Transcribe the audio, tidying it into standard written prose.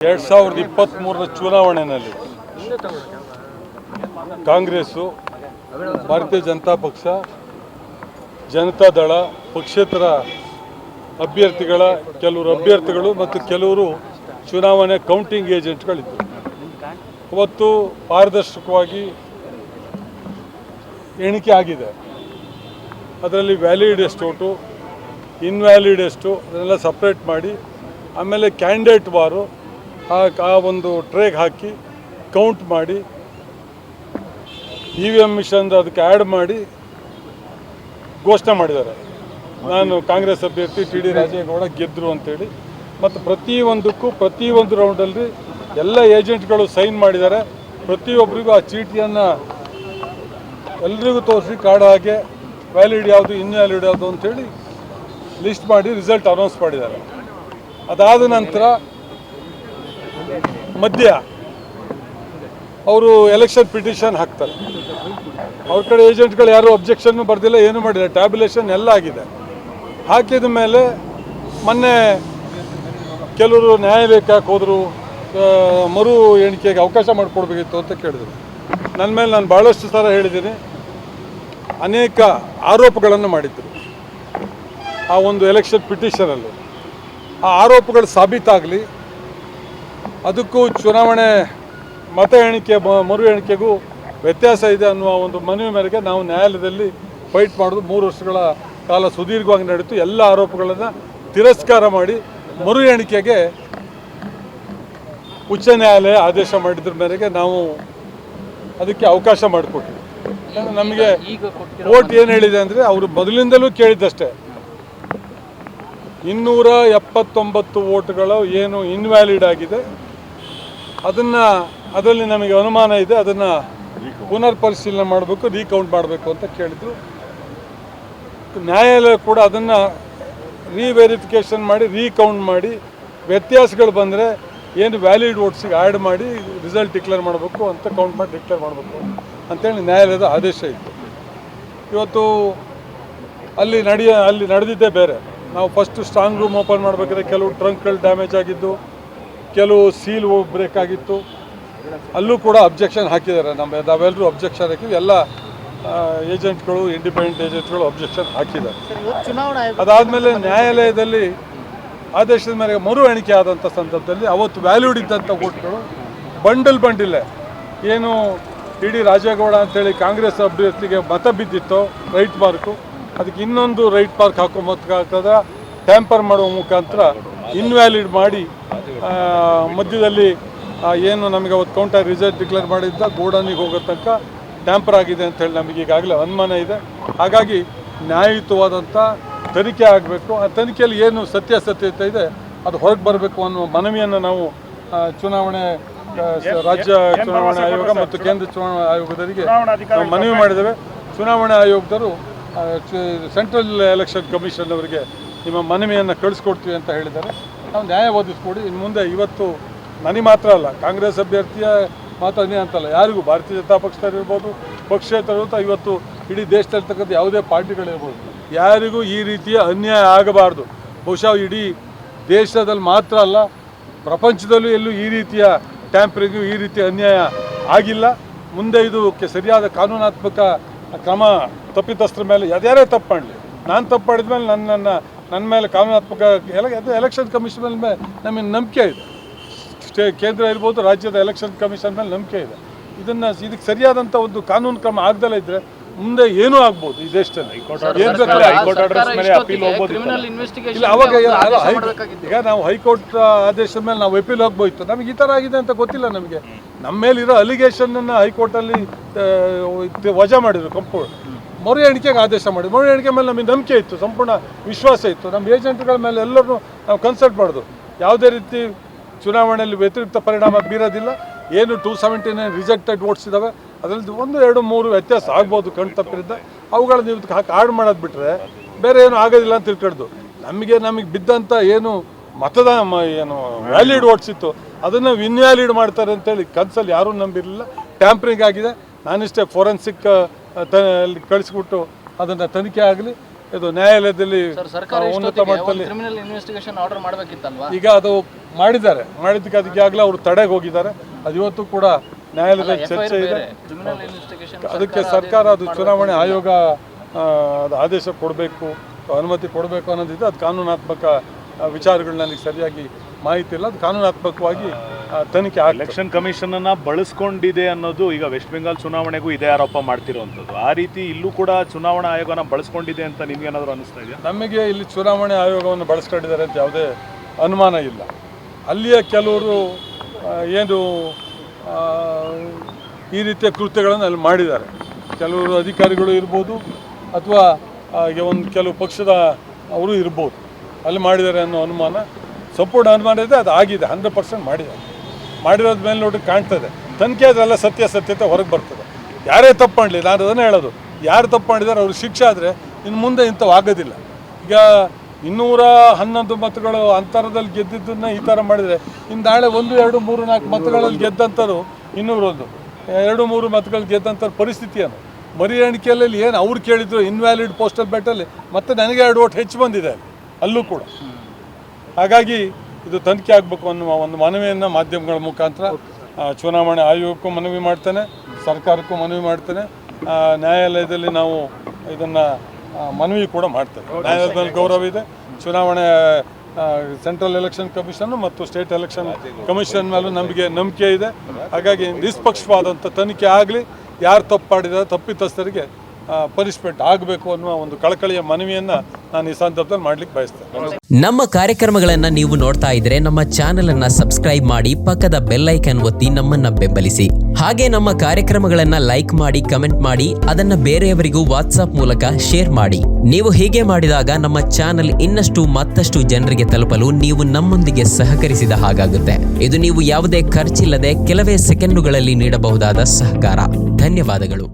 2023 ಚುನಾವಣೆಯಲ್ಲಿ ಕಾಂಗ್ರೆಸ್ಸು, ಭಾರತೀಯ ಜನತಾ ಪಕ್ಷ, ಜನತಾದಳ ಪಕ್ಷೇತರ ಅಭ್ಯರ್ಥಿಗಳ ಕೆಲವರು ಅಭ್ಯರ್ಥಿಗಳು ಮತ್ತು ಕೆಲವರು ಚುನಾವಣೆ ಕೌಂಟಿಂಗ್ ಏಜೆಂಟ್ಗಳಿದ್ದರು. ಇವತ್ತು ಪಾರದರ್ಶಕವಾಗಿ ಎಣಿಕೆ ಆಗಿದೆ. ಅದರಲ್ಲಿ ವ್ಯಾಲಿಡ್ ಎಷ್ಟು ಓಟು, ಇನ್ವ್ಯಾಲಿಡ್ ಎಷ್ಟು ಅದನ್ನೆಲ್ಲ ಸಪ್ರೇಟ್ ಮಾಡಿ ಆಮೇಲೆ ಕ್ಯಾಂಡಿಡೇಟ್ ವಾರು ಆ ಒಂದು ಟ್ರೇಗೆ ಹಾಕಿ ಕೌಂಟ್ ಮಾಡಿ EVM ಮಿಷನ್ ಅದಕ್ಕೆ ಆ್ಯಡ್ ಮಾಡಿ ಘೋಷಣೆ ಮಾಡಿದ್ದಾರೆ. ನಾನು ಕಾಂಗ್ರೆಸ್ ಅಭ್ಯರ್ಥಿ TD ರಾಜೇಗೌಡ ಗೆದ್ದರು ಅಂತೇಳಿ. ಮತ್ತು ಪ್ರತಿಯೊಂದು ರೌಂಡಲ್ಲಿ ಎಲ್ಲ ಏಜೆಂಟ್ಗಳು ಸೈನ್ ಮಾಡಿದ್ದಾರೆ. ಪ್ರತಿಯೊಬ್ಬರಿಗೂ ಆ ಚೀಟಿಯನ್ನು ಎಲ್ರಿಗೂ ತೋರಿಸಿ ಕಾರ್ಡ್ ಹಾಗೆ ವ್ಯಾಲಿಡ್ ಯಾವುದು, ಇನ್ವ್ಯಾಲಿಡ್ ಯಾವುದು ಅಂಥೇಳಿ ಲಿಸ್ಟ್ ಮಾಡಿ ರಿಸಲ್ಟ್ ಅನೌನ್ಸ್ ಮಾಡಿದ್ದಾರೆ. ಅದಾದ ನಂತರ ಮಧ್ಯ ಅವರು ಎಲೆಕ್ಷನ್ ಪಿಟಿಷನ್ ಹಾಕ್ತಾರೆ. ಅವ್ರ ಕಡೆ ಏಜೆಂಟ್ಗಳು ಯಾರೂ ಅಬ್ಜೆಕ್ಷನ್ನು ಬರೆದಿಲ್ಲ, ಏನೂ ಮಾಡಿಲ್ಲ, ಟ್ಯಾಬ್ಯುಲೇಷನ್ ಎಲ್ಲ ಆಗಿದೆ. ಹಾಕಿದ ಮೇಲೆ ಮೊನ್ನೆ ಕೆಲವರು ನ್ಯಾಯಾಲಯಕ್ಕೆ ಹೋದರು, ಮರು ಎಣಿಕೆಗೆ ಅವಕಾಶ ಮಾಡಿಕೊಡ್ಬೇಕಿತ್ತು ಅಂತ ಕೇಳಿದರು. ನನ್ನ ಮೇಲೆ ನಾನು ಭಾಳಷ್ಟು ಸಲ ಹೇಳಿದ್ದೀನಿ, ಅನೇಕ ಆರೋಪಗಳನ್ನು ಮಾಡಿದ್ದರು ಆ ಒಂದು ಎಲೆಕ್ಷನ್ ಪಿಟಿಷನಲ್ಲಿ. ಆ ಆರೋಪಗಳು ಸಾಬೀತಾಗಲಿ, ಅದಕ್ಕೂ ಚುನಾವಣೆ ಮತ ಎಣಿಕೆ ಮರು ಎಣಿಕೆಗೂ ವ್ಯತ್ಯಾಸ ಇದೆ ಅನ್ನುವ ಒಂದು ಮನವಿ ಮೇರೆಗೆ ನಾವು ನ್ಯಾಯಾಲಯದಲ್ಲಿ ಫೈಟ್ ಮಾಡೋದು 3 ವರ್ಷಗಳ ಕಾಲ ಸುದೀರ್ಘವಾಗಿ ನಡೀತು. ಎಲ್ಲ ಆರೋಪಗಳನ್ನು ತಿರಸ್ಕಾರ ಮಾಡಿ ಮರು ಎಣಿಕೆಗೆ ಉಚ್ಚ ನ್ಯಾಯಾಲಯ ಆದೇಶ ಮಾಡಿದ್ರ ಮೇರೆಗೆ ನಾವು ಅದಕ್ಕೆ ಅವಕಾಶ ಮಾಡಿಕೊಟ್ವಿ. ನಮಗೆ ಕೋರ್ಟ್ ಏನು ಹೇಳಿದೆ ಅಂದರೆ, ಅವರು ಮೊದಲಿಂದಲೂ ಕೇಳಿದ್ದಷ್ಟೇ, 279 ವೋಟ್ಗಳು ಏನು ಇನ್ವ್ಯಾಲಿಡ್ ಆಗಿದೆ, ಅದರಲ್ಲಿ ನಮಗೆ ಅನುಮಾನ ಇದೆ, ಅದನ್ನು ಪುನರ್ ಪರಿಶೀಲನೆ ಮಾಡಬೇಕು, ರೀಕೌಂಟ್ ಮಾಡಬೇಕು ಅಂತ ಕೇಳಿದರು. ನ್ಯಾಯಾಲಯ ಕೂಡ ಅದನ್ನು ರೀವೆರಿಫಿಕೇಷನ್ ಮಾಡಿ ರೀಕೌಂಟ್ ಮಾಡಿ ವ್ಯತ್ಯಾಸಗಳು ಬಂದರೆ ಏನು ವ್ಯಾಲಿಡ್ ವೋಟ್ಸಿಗೆ ಆ್ಯಡ್ ಮಾಡಿ ರಿಸಲ್ಟ್ ಡಿಕ್ಲೇರ್ ಮಾಡಬೇಕು ಅಂತ ಕೌಂಟ್ ಮಾಡಿ ಡಿಕ್ಲೇರ್ ಮಾಡಬೇಕು ಅಂತೇಳಿ ನ್ಯಾಯಾಲಯದ ಆದೇಶ ಇತ್ತು. ಇವತ್ತು ಅಲ್ಲಿ ನಡೆದಿದ್ದೇ ಬೇರೆ. ನಾವು ಫಸ್ಟು ಸ್ಟ್ರಾಂಗ್ ರೂಮ್ ಓಪನ್ ಮಾಡಬೇಕಾದ್ರೆ ಕೆಲವು ಟ್ರಂಕ್ಗಳು ಡ್ಯಾಮೇಜ್ ಆಗಿದ್ದು, ಕೆಲವು ಸೀಲ್ ಬ್ರೇಕ್ ಆಗಿತ್ತು, ಅಲ್ಲೂ ಕೂಡ ಅಬ್ಜೆಕ್ಷನ್ ಹಾಕಿದ್ದಾರೆ. ನಾವೆಲ್ಲರೂ ಅಬ್ಜೆಕ್ಷನ್ ಹಾಕಿದ್ವಿ, ಎಲ್ಲ ಏಜೆಂಟ್ಗಳು, ಇಂಡಿಪೆಂಡೆಂಟ್ ಏಜೆಂಟ್ಗಳು ಅಬ್ಜೆಕ್ಷನ್ ಹಾಕಿದ್ದಾರೆ. ಅದಾದಮೇಲೆ ನ್ಯಾಯಾಲಯದಲ್ಲಿ ಆದೇಶದ ಮೇರೆಗೆ ಮರು ಎಣಿಕೆ ಆದಂಥ ಸಂದರ್ಭದಲ್ಲಿ ಅವತ್ತು ವ್ಯಾಲ್ಯೂಡ್ ಇದ್ದಂಥ ವೋಟ್ಗಳು ಬಂಡಿಲ್ಲೇ ಏನು TD ರಾಜೇಗೌಡ ಅಂತೇಳಿ ಕಾಂಗ್ರೆಸ್ ಅಭ್ಯರ್ಥಿಗೆ ಮತ ಬಿದ್ದಿತ್ತು ರೈಟ್ ಮಾರ್ಕು, ಅದಕ್ಕೆ ಇನ್ನೊಂದು ರೈಟ್ ಮಾರ್ಕ್ ಹಾಕೋದ ಟ್ಯಾಂಪರ್ ಮಾಡುವ ಮುಖಾಂತರ ಇನ್ವ್ಯಾಲಿಡ್ ಮಾಡಿ ಮಧ್ಯದಲ್ಲಿ ಏನು ನಮಗೆ ಅವತ್ತು ಕೌಂಟರ್ ರಿಸಲ್ಟ್ ಡಿಕ್ಲೇರ್ ಮಾಡಿದ್ದ ಗೋಡನಿಗೆ ಹೋಗೋ ತನಕ ಟ್ಯಾಂಪರ್ ಆಗಿದೆ ಅಂತೇಳಿ ನಮಗೆ ಈಗಾಗಲೇ ಅನುಮಾನ ಇದೆ. ಹಾಗಾಗಿ ನ್ಯಾಯಯುತವಾದಂಥ ತನಿಖೆ ಆಗಬೇಕು. ಆ ತನಿಖೆಯಲ್ಲಿ ಏನು ಸತ್ಯಾಸತ್ಯತೆ ಇದೆ ಅದು ಹೊರಗೆ ಬರಬೇಕು ಅನ್ನುವ ಮನವಿಯನ್ನು ನಾವು ರಾಜ್ಯ ಚುನಾವಣಾ ಆಯೋಗ ಮತ್ತು ಕೇಂದ್ರ ಚುನಾವಣಾ ಆಯೋಗದವರಿಗೆ ನಾವು ಮನವಿ ಮಾಡಿದ್ದೇವೆ. ಚುನಾವಣಾ ಆಯೋಗದವರು ಸೆಂಟ್ರಲ್ ಎಲೆಕ್ಷನ್ ಕಮಿಷನ್ ಅವರಿಗೆ ನಿಮ್ಮ ಮನವಿಯನ್ನು ಕಳಿಸ್ಕೊಡ್ತೀವಿ ಅಂತ ಹೇಳಿದ್ದಾರೆ. ನಾವು ನ್ಯಾಯ ಒದಗಿಸ್ಕೊಡಿ. ಇನ್ನು ಮುಂದೆ ಇವತ್ತು ನನಗೆ ಮಾತ್ರ ಅಲ್ಲ, ಕಾಂಗ್ರೆಸ್ ಅಭ್ಯರ್ಥಿಯ ಮಾತನೇ ಅಂತಲ್ಲ, ಯಾರಿಗೂ ಭಾರತೀಯ ಜನತಾ ಪಕ್ಷದಲ್ಲಿರ್ಬೋದು, ಪಕ್ಷೇತರರು ಇವತ್ತು ಇಡೀ ದೇಶದಲ್ಲಿರ್ತಕ್ಕಂಥ ಯಾವುದೇ ಪಾರ್ಟಿಗಳಿರ್ಬೋದು, ಯಾರಿಗೂ ಈ ರೀತಿಯ ಅನ್ಯಾಯ ಆಗಬಾರ್ದು. ಬಹುಶಃ ಇಡೀ ದೇಶದಲ್ಲಿ ಮಾತ್ರ ಅಲ್ಲ, ಪ್ರಪಂಚದಲ್ಲೂ ಎಲ್ಲೂ ಈ ರೀತಿಯ ಟ್ಯಾಂಪರಿಂಗು, ಈ ರೀತಿಯ ಅನ್ಯಾಯ ಆಗಿಲ್ಲ. ಮುಂದೆ ಇದಕ್ಕೆ ಸರಿಯಾದ ಕಾನೂನಾತ್ಮಕ ಕ್ರಮ ತಪ್ಪಿತಸ್ಥರ ಮೇಲೆ ಯಾರ್ಯಾರೇ ತಪ್ಪು ಮಾಡಲಿ, ನಾನು ತಪ್ಪು ಮಾಡಿದ ಮೇಲೆ ನನ್ನ ಮೇಲೆ ಕಾನೂನಾತ್ಮಕ ಎಲೆಕ್ಷನ್ ಕಮಿಷನ್ ಮೇಲೆ ನಮಗೆ ನಂಬಿಕೆ ಇದೆ. ಕೇಂದ್ರ ಇರ್ಬೋದು, ರಾಜ್ಯದ ಎಲೆಕ್ಷನ್ ಕಮಿಷನ್ ಮೇಲೆ ನಂಬಿಕೆ ಇದೆ. ಇದಕ್ಕೆ ಸರಿಯಾದಂಥ ಒಂದು ಕಾನೂನು ಕ್ರಮ ಆಗದಲ್ಲೇ ಇದ್ದರೆ ಮುಂದೆ ಏನೂ ಆಗ್ಬೋದು ಈ ದೇಶದಲ್ಲಿ. ಈಗ ನಾವು ಹೈಕೋರ್ಟ್ ಆದೇಶದ ಮೇಲೆ ನಾವು ಅಪೀಲ್ ಹೋಗ್ಬೋಯ್ತು. ನಮಗೆ ಈ ಥರ ಆಗಿದೆ ಅಂತ ಗೊತ್ತಿಲ್ಲ. ನಮಗೆ ನಮ್ಮ ಮೇಲಿರೋ ಅಲಿಗೇಷನನ್ನು ಹೈಕೋರ್ಟಲ್ಲಿ ವಜಾ ಮಾಡಿದರು. ಕಂಪೌಂಡ್ ಮರು ಎಣಿಕೆಗೆ ಆದೇಶ ಮಾಡಿದ್ರು. ಮರು ಎಣಿಕೆ ಮೇಲೆ ನಮಗೆ ನಂಬಿಕೆ ಇತ್ತು, ಸಂಪೂರ್ಣ ವಿಶ್ವಾಸ ಇತ್ತು. ನಮ್ಮ ಏಜೆಂಟ್ಗಳ ಮೇಲೆ ಎಲ್ಲರೂ ನಾವು ಕನ್ಸಲ್ಟ್ ಮಾಡೋದು. ಯಾವುದೇ ರೀತಿ ಚುನಾವಣೆಯಲ್ಲಿ ವ್ಯತಿರಿಕ್ತ ಪರಿಣಾಮ ಬೀರೋದಿಲ್ಲ. ಏನು 279 ರಿಜೆಕ್ಟೆಡ್ ವೋಟ್ಸ್ ಇದ್ದಾವೆ, ಅದರಲ್ಲಿ 1, 2, 3 ವ್ಯತ್ಯಾಸ ಆಗ್ಬೋದು ಕಣ್ಣು ತಪ್ಪಿದ್ದ, ಅವುಗಳನ್ನ ನೀವು ಹಾಕಿ ಆಡ್ ಮಾಡೋದು ಬಿಟ್ಟರೆ ಬೇರೆ ಏನು ಆಗೋದಿಲ್ಲ ಅಂತ ತಿಳ್ಕೊಳ್ದು. ನಮಗೆ ಬಿದ್ದಂಥ ಏನು ಏನು ವ್ಯಾಲಿಡ್ ವೋಟ್ಸ್ ಇತ್ತು ಅದನ್ನು ಇನ್ವ್ಯಾಲಿಡ್ ಮಾಡ್ತಾರೆ ಅಂತೇಳಿ ಕನ್ಸಲ್ಲಿ ಯಾರೂ ನಂಬಿರಲಿಲ್ಲ. ಟ್ಯಾಂಪರಿಂಗ್ ಆಗಿದೆ. ನಾನಿಷ್ಟೇ ಫೋರೆನ್ಸಿಕ್ ಕಳಿಸ್ಬಿಟ್ಟು ಅದನ್ನು ತನಿಖೆ ಆಗಲಿ, ಇದು ನ್ಯಾಯಾಲಯದಲ್ಲಿ ಸರ್ಕಾರ ಉನ್ನತ ಮಟ್ಟದಲ್ಲಿ ಕ್ರಿಮಿನಲ್ ಇನ್ವೆಸ್ಟಿಗೇಷನ್ ಆರ್ಡರ್ ಮಾಡಬೇಕಿತ್ತಲ್ವಾ? ಈಗ ಅದು ಮಾಡಿದ್ದಾರೆ. ಮಾಡಿದ್ದಕ್ಕೆ ಅದಕ್ಕೆ ಆಗಲೇ ಅವರು ತಡೆಗೆ ಹೋಗಿದ್ದಾರೆ. ಅದು ಇವತ್ತು ಕೂಡ ನ್ಯಾಯಾಲಯದಲ್ಲಿ ಚರ್ಚೆ ಇದೆ. ಅದಕ್ಕೆ ಸರ್ಕಾರ ಅದು ಚುನಾವಣೆ ಆಯೋಗ ಅದು ಆದೇಶ ಕೊಡಬೇಕು, ಅನುಮತಿ ಕೊಡಬೇಕು ಅನ್ನೋದಿದೆ. ಅದು ಕಾನೂನಾತ್ಮಕ ವಿಚಾರಗಳು ನನಗೆ ಸರಿಯಾಗಿ ಮಾಹಿತಿ ಇಲ್ಲ. ಅದು ಕಾನೂನಾತ್ಮಕವಾಗಿ ತನಿಖೆ ಎಲೆಕ್ಷನ್ ಕಮಿಷನ್ ಅನ್ನ ಬಳಸ್ಕೊಂಡಿದೆ ಅನ್ನೋದು ಈಗ ವೆಸ್ಟ್ ಬೆಂಗಾಲ್ ಚುನಾವಣೆಗೂ ಇದೇ ಆರೋಪ ಮಾಡ್ತಿರುವಂಥದ್ದು. ಆ ರೀತಿ ಇಲ್ಲೂ ಕೂಡ ಚುನಾವಣಾ ಆಯೋಗನ ಬಳಸ್ಕೊಂಡಿದೆ ಅಂತ ನಿಮ್ಗೇನಾದರೂ ಅನಿಸ್ತಾ ಇದೆಯಾ? ನಮಗೆ ಇಲ್ಲಿ ಚುನಾವಣೆ ಆಯೋಗವನ್ನು ಬಳಸ್ಕೊಂಡಿದ್ದಾರೆ ಅಂತ ಯಾವುದೇ ಅನುಮಾನ ಇಲ್ಲ. ಅಲ್ಲಿಯ ಕೆಲವರು ಏನು ಈ ರೀತಿಯ ಕೃತ್ಯಗಳನ್ನು ಅಲ್ಲಿ ಮಾಡಿದ್ದಾರೆ. ಕೆಲವರು ಅಧಿಕಾರಿಗಳು ಇರ್ಬೋದು ಅಥವಾ ಕೆಲವು ಪಕ್ಷದ ಅವರು ಇರ್ಬೋದು, ಅಲ್ಲಿ ಮಾಡಿದ್ದಾರೆ ಅನ್ನೋ ಅನುಮಾನ, ಸಂಪೂರ್ಣ ಅನುಮಾನ ಇದೆ. ಅದು ಆಗಿದೆ, 100% ಮಾಡಿದ್ದಾರೆ. ಮಾಡಿರೋದ ಮೇಲೆ ನೋಡಿ ಕಾಣ್ತದೆ. ತನಿಖೆ ಅದೆಲ್ಲ ಸತ್ಯಾಸತ್ಯತೆ ಹೊರಗೆ ಬರ್ತದೆ. ಯಾರೇ ತಪ್ಪು ಮಾಡಲಿ, ನಾನು ಅದನ್ನೇ ಹೇಳೋದು, ಯಾರು ತಪ್ಪು ಮಾಡಿದ್ದಾರೆ ಅವ್ರಿಗೆ ಶಿಕ್ಷೆ ಆದರೆ ಇನ್ನು ಮುಂದೆ ಇಂಥವು ಆಗೋದಿಲ್ಲ. ಈಗ 211 ಮತಗಳು ಅಂತರದಲ್ಲಿ ಗೆದ್ದಿದ್ದನ್ನ ಈ ಥರ ಮಾಡಿದರೆ ಇನ್ನು ನಾಳೆ 1, 2, 3, 4 ಮತಗಳಲ್ಲಿ ಗೆದ್ದಂಥವ್ರು 201, 2, 3 ಮತಗಳು ಗೆದ್ದಂಥವ್ರ ಪರಿಸ್ಥಿತಿಯನ್ನು ಮರಿ ಎಣಿಕೆಯಲ್ಲಿ ಏನು ಅವ್ರು ಕೇಳಿದ್ರು ಇನ್ವ್ಯಾಲಿಡ್ ಪೋಸ್ಟಲ್ ಬ್ಯಾಟಲ್ಲಿ ಮತ್ತೆ ನನಗೆ 2 ಓಟ್ ಹೆಚ್ಚು ಬಂದಿದೆ ಅಲ್ಲೂ ಕೂಡ. ಹಾಗಾಗಿ ಇದು ತನಿಖೆ ಆಗಬೇಕು ಅನ್ನುವ ಒಂದು ಮನವಿಯನ್ನು ಮಾಧ್ಯಮಗಳ ಮುಖಾಂತರ ಚುನಾವಣೆ ಆಯೋಗಕ್ಕೂ ಮನವಿ ಮಾಡ್ತೇನೆ, ಸರ್ಕಾರಕ್ಕೂ ಮನವಿ ಮಾಡ್ತೇನೆ. ನ್ಯಾಯಾಲಯದಲ್ಲಿ ನಾವು ಇದನ್ನು ಮನವಿ ಕೂಡ ಮಾಡ್ತೇವೆ. ನ್ಯಾಯಾಲಯದಲ್ಲಿ ಗೌರವ ಇದೆ. ಚುನಾವಣೆ ಸೆಂಟ್ರಲ್ ಎಲೆಕ್ಷನ್ ಕಮಿಷನ್ ಮತ್ತು ಸ್ಟೇಟ್ ಎಲೆಕ್ಷನ್ ಕಮಿಷನ್ ಮೇಲೂ ನಂಬಿಕೆ ಇದೆ. ಹಾಗಾಗಿ ನಿಷ್ಪಕ್ಷವಾದಂಥ ತನಿಖೆ ಆಗಲಿ, ಯಾರು ತಪ್ಪು ಮಾಡಿದ್ದಾರೆ ತಪ್ಪಿತಸ್ಥರಿಗೆ ಪನಿಷ್ಮೆಂಟ್ ಆಗಬೇಕು ಅನ್ನುವ ಒಂದು ಕಳಕಳಿಯ ಮನವಿಯನ್ನು ನಾನು ಈ ಸಂದರ್ಭದಲ್ಲಿ ಮಾಡ್ಲಿಕ್ಕೆ ಬಯಸ್ತೇನೆ. ನಮ್ಮ ಕಾರ್ಯಕ್ರಮಗಳನ್ನ ನೀವು ನೋಡ್ತಾ ಇದ್ರೆ ನಮ್ಮ ಚಾನೆಲ್ ಅನ್ನ ಸಬ್ಸ್ಕ್ರೈಬ್ ಮಾಡಿ, ಪಕ್ಕದ ಬೆಲ್ ಐಕಾನ್ ಒತ್ತಿ ನಮ್ಮನ್ನ ಬೆಂಬಲಿಸಿ. ಹಾಗೆ ನಮ್ಮ ಕಾರ್ಯಕ್ರಮಗಳನ್ನ ಲೈಕ್ ಮಾಡಿ, ಕಮೆಂಟ್ ಮಾಡಿ, ಅದನ್ನ ಬೇರೆಯವರಿಗೂ ವಾಟ್ಸ್ಆಪ್ ಮೂಲಕ ಶೇರ್ ಮಾಡಿ. ನೀವು ಹೀಗೆ ಮಾಡಿದಾಗ ನಮ್ಮ ಚಾನೆಲ್ ಇನ್ನಷ್ಟು ಮತ್ತಷ್ಟು ಜನರಿಗೆ ತಲುಪಲು ನೀವು ನಮ್ಮೊಂದಿಗೆ ಸಹಕರಿಸಿದ ಹಾಗಾಗುತ್ತೆ. ಇದು ನೀವು ಯಾವುದೇ ಖರ್ಚಿಲ್ಲದೆ ಕೆಲವೇ ಸೆಕೆಂಡುಗಳಲ್ಲಿ ನೀಡಬಹುದಾದ ಸಹಕಾರ. ಧನ್ಯವಾದಗಳು.